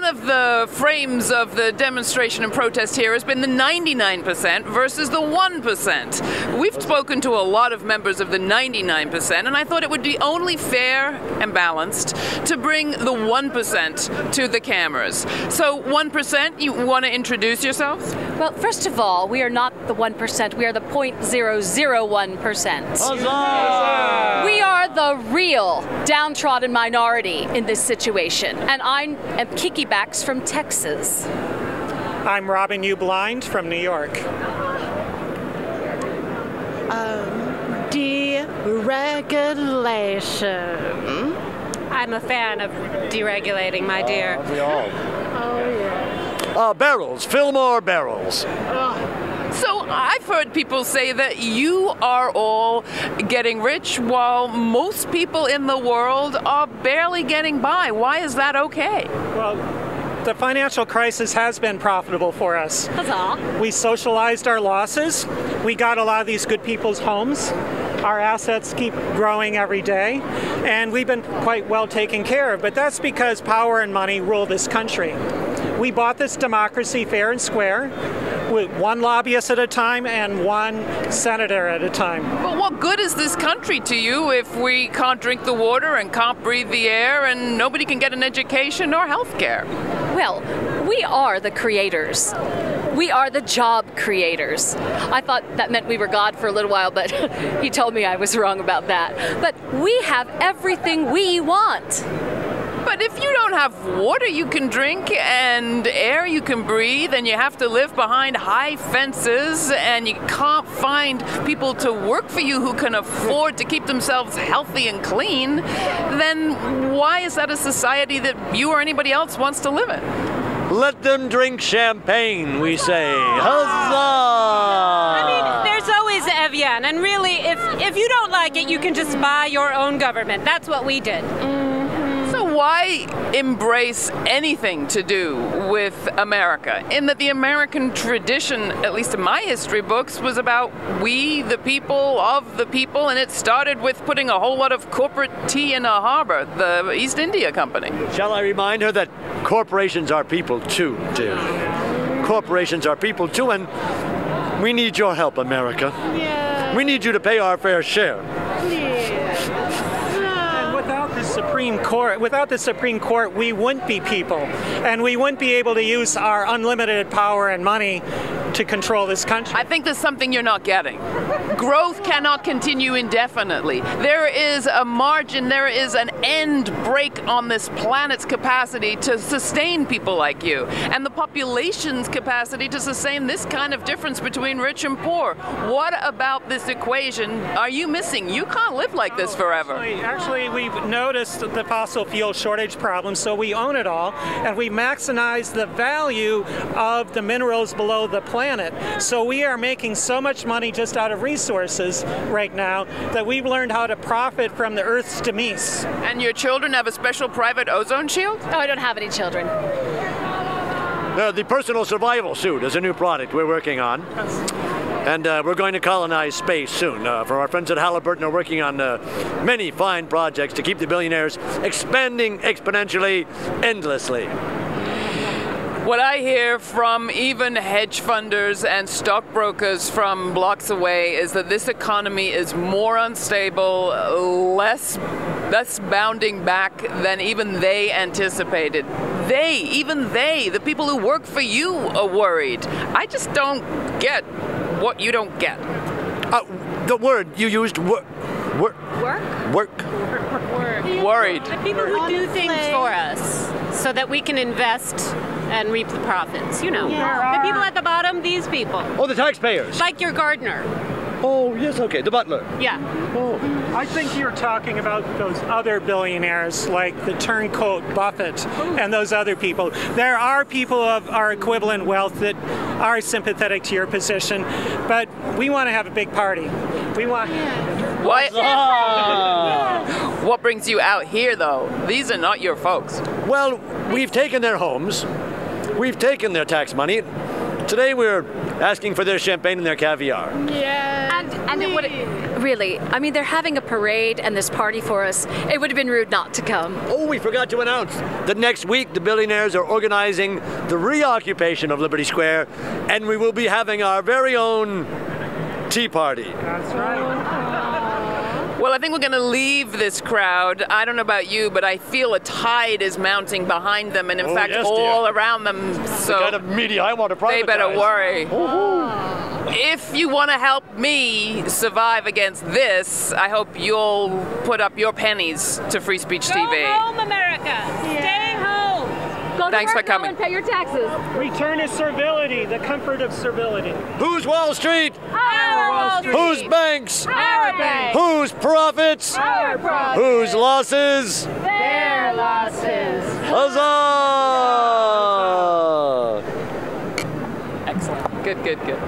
one of the frames of the demonstration and protest here has been the 99% versus the 1%. We've spoken to a lot of members of the 99%, and I thought it would be only fair and balanced to bring the 1% to the cameras. So 1%, you want to introduce yourselves? Well, first of all, we are not the 1%, we are the 0.001%. Huzzah! We are the real downtrodden minority in this situation, and I am Kiki Bax from Texas. I'm Robin U. Blind from New York. Deregulation. I'm a fan of deregulating, my dear. We all. Oh, yeah. Barrels. Fill more barrels. So I've heard people say that you are all getting rich while most people in the world are barely getting by. Why is that okay? Well, the financial crisis has been profitable for us. Huzzah. We socialized our losses. We got a lot of these good people's homes. Our assets keep growing every day, and we've been quite well taken care of. But that's because power and money rule this country. We bought this democracy fair and square, with one lobbyist at a time and one senator at a time. But what good is this country to you if we can't drink the water and can't breathe the air and nobody can get an education or health care? Well, we are the creators. We are the job creators. I thought that meant we were God for a little while, but he told me I was wrong about that. But we have everything we want. But if you don't have water you can drink and air you can breathe, and you have to live behind high fences, and you can't find people to work for you who can afford to keep themselves healthy and clean, then why is that a society that you or anybody else wants to live in? Let them drink champagne, we say. Huzzah! I mean, there's always Evian, and really, if you don't like it, you can just buy your own government. That's what we did. So why embrace anything to do with America? In that the American tradition, at least in my history books, was about we, the people, of the people, and it started with putting a whole lot of corporate tea in a harbor, the East India Company. Shall I remind her that corporations are people too, dear? Corporations are people too, and we need your help, America. Yeah. We need you to pay our fair share. Without the Supreme Court, we wouldn't be people, and we wouldn't be able to use our unlimited power and money to control this country. I think there's something you're not getting. Growth cannot continue indefinitely. There is a margin, there is an end break on this planet's capacity to sustain people like you, and the population's capacity to sustain this kind of difference between rich and poor. What about this equation are you missing? You can't live like this forever. Actually, we've noticed the fossil fuel shortage problem, so we own it all, and we maximize the value of the minerals below the planet. So we are making so much money just out of resources right now that we've learned how to profit from the Earth's demise. And your children have a special private ozone shield? Oh, I don't have any children. The personal survival suit is a new product we're working on. And we're going to colonize space soon. For our friends at Halliburton are working on many fine projects to keep the billionaires expanding exponentially, endlessly. What I hear from even hedge funders and stockbrokers from blocks away is that this economy is more unstable, less bounding back than even they anticipated. Even they, the people who work for you, are worried. I just don't get what you don't get. The word you used, work. Worried. The people who do things for us so that we can invest and reap the profits. You know, the people at the bottom, these people. Oh, the taxpayers. Like your gardener. Oh, yes, okay, the butler. Yeah. Oh. I think you're talking about those other billionaires like the turncoat Buffett and those other people. There are people of our equivalent wealth that are sympathetic to your position, but we want to have a big party. We want... What? What brings you out here, though? These are not your folks. Well, we've taken their homes. We've taken their tax money. Today we're asking for their champagne and their caviar. Yeah. And And it would really, I mean, they're having a parade and this party for us. It would have been rude not to come. Oh, we forgot to announce that next week the Billionaires are organizing the reoccupation of Liberty Square, and we will be having our very own tea party. That's right. Well, I think we're going to leave this crowd. I don't know about you, but I feel a tide is mounting behind them, and in fact, yes, all dear. around them. So The kind of media I want to privatize. they better worry. If you want to help me survive against this, I hope you'll put up your pennies to Free Speech TV. Go home, America. Stay home. Go to Thanks work for coming. now and pay your taxes. Return to servility, the comfort of servility. Who's Wall Street? Our Wall Street. Whose banks? Our bank. Whose profits? Our profit. Whose losses? Their losses. Huzzah! Excellent. Good, good, good.